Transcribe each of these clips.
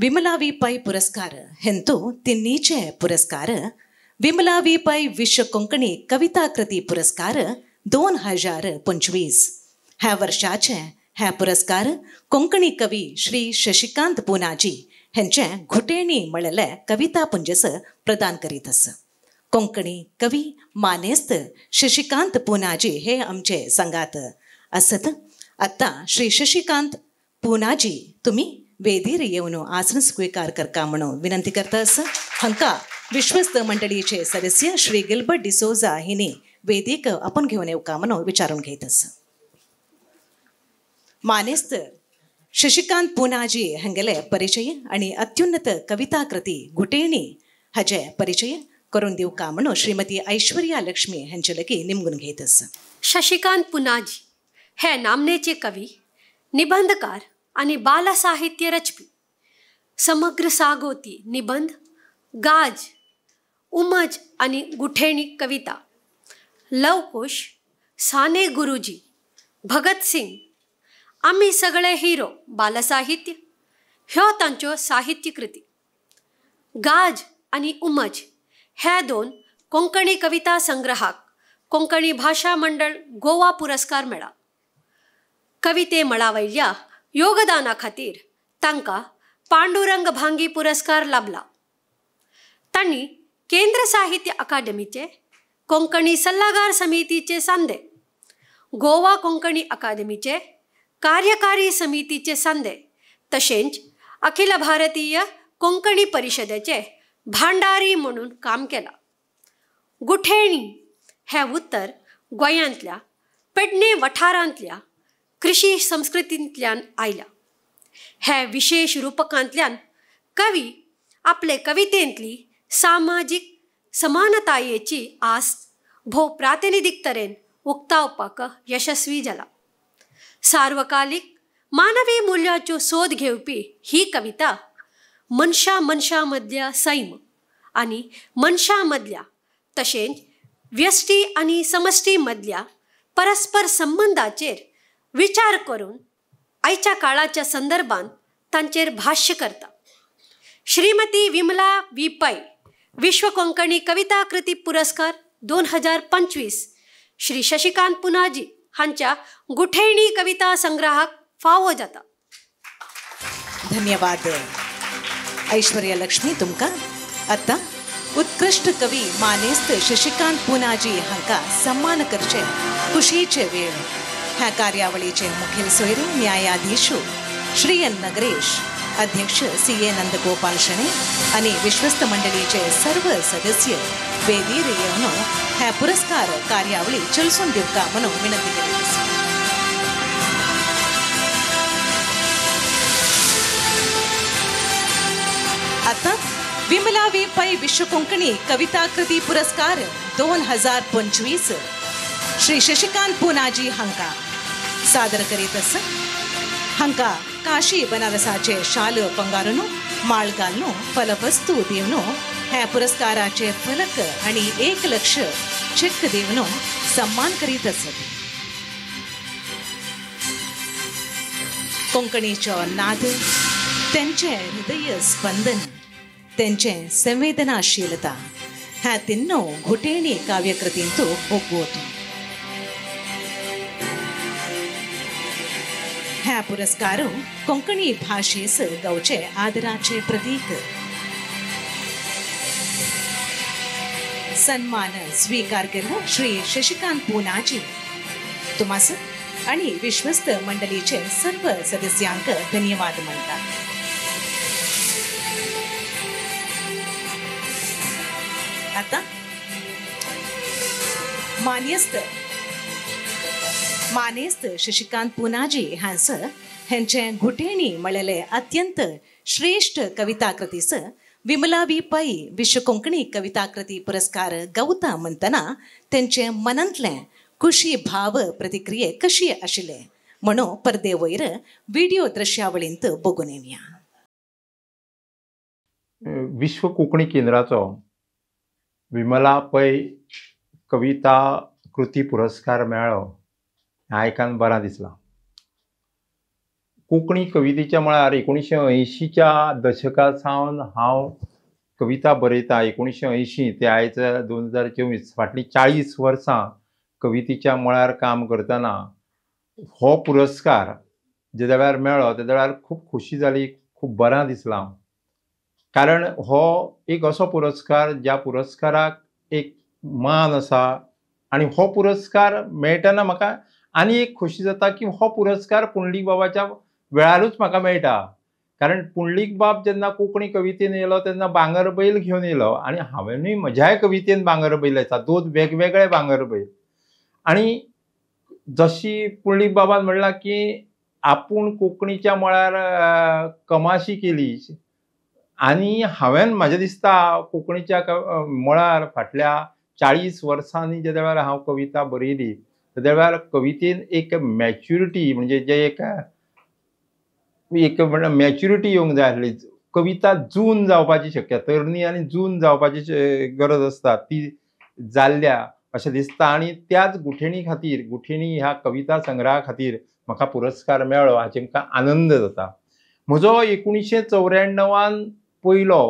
Vimala V pi ಪುರಸ್ಕಾರ ಹೆಂತು ತಿನ್ನೀಚೆ ಪುರಸ್ಕಾರ Vimala we पै विश्व कोंकणी कविता कृती पुरस्कार 2025 ह्या वर्षाचे ह्या पुरस्कार कोंकणी कवी श्री शशिकांत पुनाजी हेंचे घुटेणी मळले कविता पुंजस प्रदान करीत आस. कोंकणी कवी मानेस्त शशिकांत पुनाजी हे आमचे संगात असत. आता श्री शशिकांत पुनाजी तुम्ही वेदीर येऊन आसन स्वीकार करका म्हणून विनंती करता आस. हंका विश्वस्त मंडळीचे सदस्य श्री गिल्बर्ट डिसोजा हिने वेदिक आपण घेऊन येऊ का म्हणून विचारून घेत आस. मानेस्त शशिकांत पुनाजी हंगेले परिचय आणि अत्युन्नत कविता कृती घुटेणी हाचे परिचय करून देऊ का म्हणून श्रीमती ऐश्वर्या लक्ष्मी हांचे लगी निमगून घेत आस. शशिकांत पुनाजी हे नामनेचे कवी, निबंधकार आणि बालसाहित्य रचपी. समग्र सागोती निबंध, गाज, उमज आणि गुठेणी कविता, लवकुश, साने गुरुजी, भगत सिंग, आम्ही सगळे हिरो बालसाहित्य ह्यो तांच्यो साहित्य कृती. गाज आणि उमज हे दोन कोंकणी कविता संग्रहाक कोंकणी भाषा मंडळ गोवा पुरस्कार मेळा. कविते मळावयल्या योगदाना खातीर तांकां पांडुरंग भांगी पुरस्कार लाभला. तांणी केंद्र साहित्य अकादमीचे कोंकणी सल्लागार समितीचे सांदे, गोवा कोंकणी अकादमीचे कार्यकारी समितीचे सांदे तशेंच अखिल भारतीय कोंकणी परिशदेचे भांडारी म्हणून काम केला. गुठेणी हे उत्तर गोंयांतल्या पेडणे वाठारांतल्या कृषी संस्कृतींतल्यान आयला. हे विशेष रूपकांतल्यान कवी आपले कवितेंतली सामाजिक समानतायेची आस भोव प्रातिनिधीक तरेन उक्तावपाक यशस्वी जाला. सार्वकालिक मानवी मूल्याच्यो सोद घेवपी ही कविता मनशा मदल्या सैम आणि मनशा मदल्या तशेंच व्यष्टी आणि समष्टी मदल्या परस्पर संबंधाचेर विचार करून आयच्या काळाच्या संदर्भात तांचेर भाष्य करता. श्रीमती विमला वी पै विश्व कोंकणी कविता कृती पुरस्कार 2025 श्री शशिकांत पुनाजी हांच्या गुठेणी कविता संग्रहाक फावो जाता. धन्यवाद ऐश्वर्या लक्ष्मी तुमका. आता उत्कृष्ट कवी मानेस्त शशिकांत पुनाजी हांका सन्मान करचे खुशीचे वेळ. ह्या कार्यावळीचे मुखेल सोयरे न्यायाधीश श्री एन नगरेश, अध्यक्ष सी ए नंदगोपाल शणे आणि विश्वस्त मंडळीचे सर्व सदस्य वेदीर येऊन ह्या पुरस्कार कार्यावळी चलसून दिवका म्हणून विनंती करीत आस. आता विमला वी पै विश्व कोंकणी कविता कृती पुरस्कार 2025 श्री शशिकांत पुनाजी हांका सादर करीत आस. हांका काशी बनारसाचे शाल पंगारून माळ घालून फलवस्तू दिवन ह्या पुरस्काराचे फलक आणि 1 लाख चेक दिवन सन्मान करीत आसत. कोंकणीचो नाद, तेंचे हृदय स्पंदन, तेंचे संवेदनाशीलता ह्या तिन्नो घुटेणी काव्यकृतींतू ओगवत. ह्या पुरस्कार कोंकणी भाषेस गावचे आदराचे प्रतीक. सन्मान स्वीकार केलो श्री शशिकांत पुनाजी तुमास आणि विश्वस्त मंडळीचे सर्व सदस्यांक धन्यवाद म्हणटा. आता मानेस्त शशिकांत पुनाजी हांस हेंचे घुटेणी मळले अत्यंत श्रेष्ठ कविता कृतीस विमला वी पै विश्व कोंकणी कविता कृती पुरस्कार गावता म्हणतना तेंचे मनांतले खुशी भाव प्रतिक्रिये कशी आशिल्ले म्हणून परदे वयर व्हिडिओ दृश्यावळींत बघून येवया. विश्व कोंकणी केंद्राचो विमला पै कविता कृती पुरस्कार मेळ्ळो हें आयकून बरें दिसलां. कोंकणी कवितेच्या मळार 1980च्या दशका सावन हांव कविता बरयता. 1980 ते आयज 2024 फाटलीं 40 वर्सां कवितेच्या मळार काम करतना हो पुरस्कार जे वेळार मेळ्ळो ते वेळार खूब खोशी जाली, खूब बरें दिसलां. कारण हो एक असो पुरस्कार ज्या पुरस्काराक एक मान आसा आनी हो पुरस्कार मेळटना म्हाका आनी एक खोशी जाता की हो पुरस्कार पुंडलीक बाबाच्या वेळारूच म्हाका मेळटा. कारण पुंडलीक बाब जेन्ना कोंकणी कवितेन येयलो तेन्ना भांगरभैल घेवन येयलो आनी हांवेनूय म्हज्याय कवितेन भांगरभैल येता, 2 वेगवेगळे भांगरभैल. आनी जशी पुंडलीक बाबान म्हणलां की आपूण कोंकणीच्या मळार कमाशी केली आनी हांवेन म्हाजें दिसता कोंकणीच्या मळार फाटल्या 40 वर्सांनी जे वेळार हांव कविता बरयली ते वेळार कवितेन एक मॅच्युरिटी म्हणजे जे एक मॅच्युरिटी येवंक जाय आसली. कविता जून जावपाची शक्यता, तरणी आनी जून जावपाची गरज आसता ती जाल्ल्या अशें दिसता. आनी त्याच गुठेणी खातीर गुठेणी ह्या कविता संग्रहा खातीर म्हाका पुरस्कार मेळ्ळो हाचे म्हाका आनंद जाता. म्हजो 1994 पयलो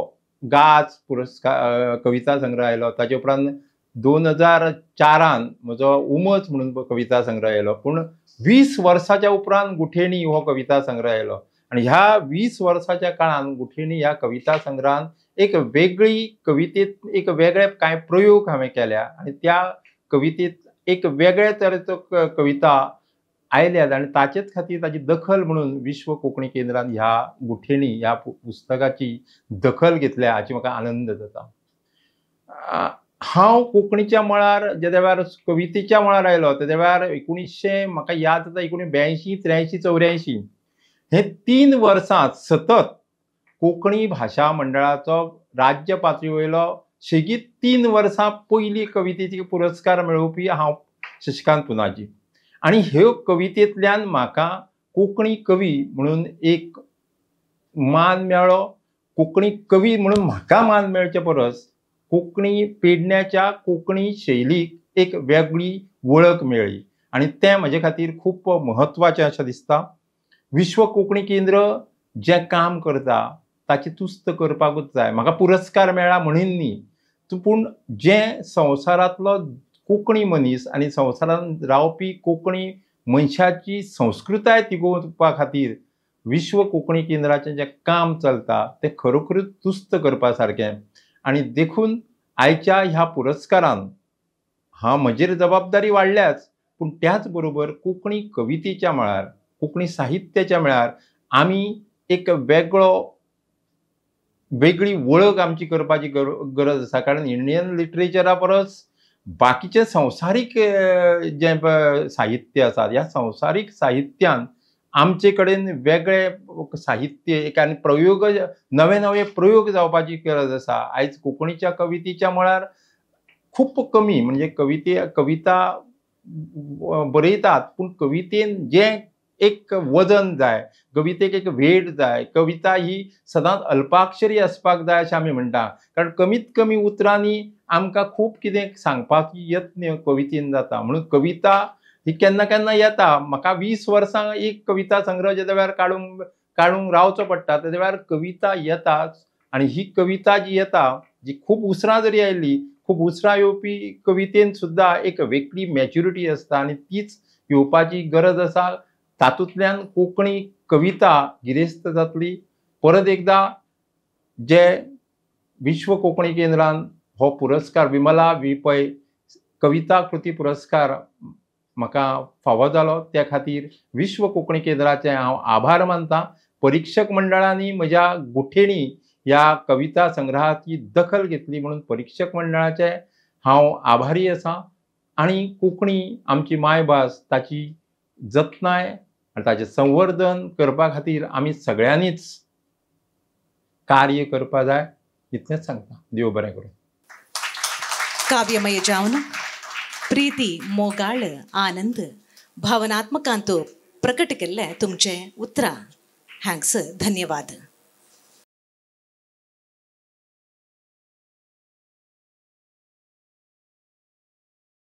गाज पुरस्कार कविता संग्रह आयलो. ताचे उपरांत 2004 म्हजो उमज म्हणून कविता संग्रह आयलो. पूण 20 वर्साच्या उपरांत गुठेणी हो कविता संग्रह आयलो आनी ह्या 20 वर्साच्या काळान गुठेणी ह्या कविता संग्रहान एक वेगळी कवितेत एक वेगळे कांय प्रयोग हांवें केल्या आनी त्या कवितेत एक वेगळे तरेचो कविता आयल्यात आनी ताचेच खातीर ताची दखल म्हणून विश्व कोंकणी केंद्रान ह्या गुठेणी ह्या पुस्तकाची दखल घेतल्या हाची म्हाका आनंद जाता. हांव कोंकणीच्या मळार जे वेळार कवितेच्या मळार आयलो ते वेळार म्हाका याद जाता 1982, 83, 84 हे 3 वर्सां सतत कोंकणी भाशा मंडळाचो राज्य पातळी वयलो शेगीत 3 वर्सां पयली कवितेचे पुरस्कार मेळोवपी हांव शशिकांत पुनाजी. आनी ह्यो कवितेंतल्यान म्हाका कोंकणी कवी म्हणून एक मान मेळ्ळो. कोंकणी कवी म्हणून म्हाका मान मेळचे परस कोंकणी पेडण्याच्या कोंकणी शैलीक एक वेगळी वळख मेळ्ळी आनी तें म्हजे खातीर खूब म्हत्वाचें अशें दिसता. विश्व कोंकणी केंद्र जें काम करता ताची तुस्त करपाकूच जाय. म्हाका पुरस्कार मेळ्ळा म्हणून न्ही, पूण जें संवसारांतलो कोंकणी मनीस आनी संवसारांत रावपी कोंकणी मनशाची संस्कृताय तिगोवपा खातीर विश्व कोंकणी केंद्राचें जें काम चलता तें खरोखरूच तुस्त करपा सारकें. आनी देखून आयच्या ह्या पुरस्कारान हांव म्हजेर जबाबदारी वाडल्याच पूण त्याच बरोबर कोंकणी कवितेच्या मळार कोंकणी साहित्याच्या मळार आमी एक वेगळी वळख आमची करपाची गरज आसा. कारण इंडियन लिटरेचरा परस बाकीचे संवसारीक जे साहित्य आसा ह्या संवसारीक साहित्यान आमचे कडेन वेगळे साहित्य एक आनी प्रयोग नवे नवे प्रयोग जावपाची गरज आसा. आयज कोंकणीच्या कवितेच्या मळार खूब कमी म्हणजे कविता बरयतात पूण कवितेन जें एक वजन जाय, कवितेक एक वेट जाय, कविता ही सदांच अल्पाक्षरी आसपाक जाय अशें आमी म्हणटा. कारण कमीत कमी उतरांनी आमकां खूब कितें सांगपाची यत्न कवितेन जाता. म्हणून कविता ही केन्ना केन्ना येता. म्हाका 20 वर्सां एक कविता संग्रह जे वेळार काडूंक रावचो पडटा ते वेळार कविता येताच आनी ही कविता जी येता जी खूब उसरां जरी आयली खूब उसरां येवपी कवितेन सुद्दां एक वेगळी मॅच्युरिटी आसता आनी तीच येवपाची गरज आसा. तातूंतल्यान कोंकणी कविता गिरेस्त जातली. परत एकदां जे विश्व कोंकणी केंद्रान हो पुरस्कार विमला वी पै कविता कृती पुरस्कार म्हाका फावो जालो त्या खातीर विश्व कोंकणी केंद्राचे हांव आभार मानतां. परिक्षक मंडळांनी म्हज्या गुठेणी ह्या कविता संग्रहाची दखल घेतली म्हणून परिक्षक मंडळाचे हांव आभारी आसां. आनी कोंकणी आमची मायभास ताची जतनाय आनी ताचें संवर्धन करपा खातीर आमी सगळ्यांनीच कार्य करपा जाय इतलेंच सांगता. देव बरें करूं. काव्यमय जावन प्रीती मोगाळ आनंद भावनात्मकांतो प्रकट केल्ले तुमचे उतरां हांगसर धन्यवाद.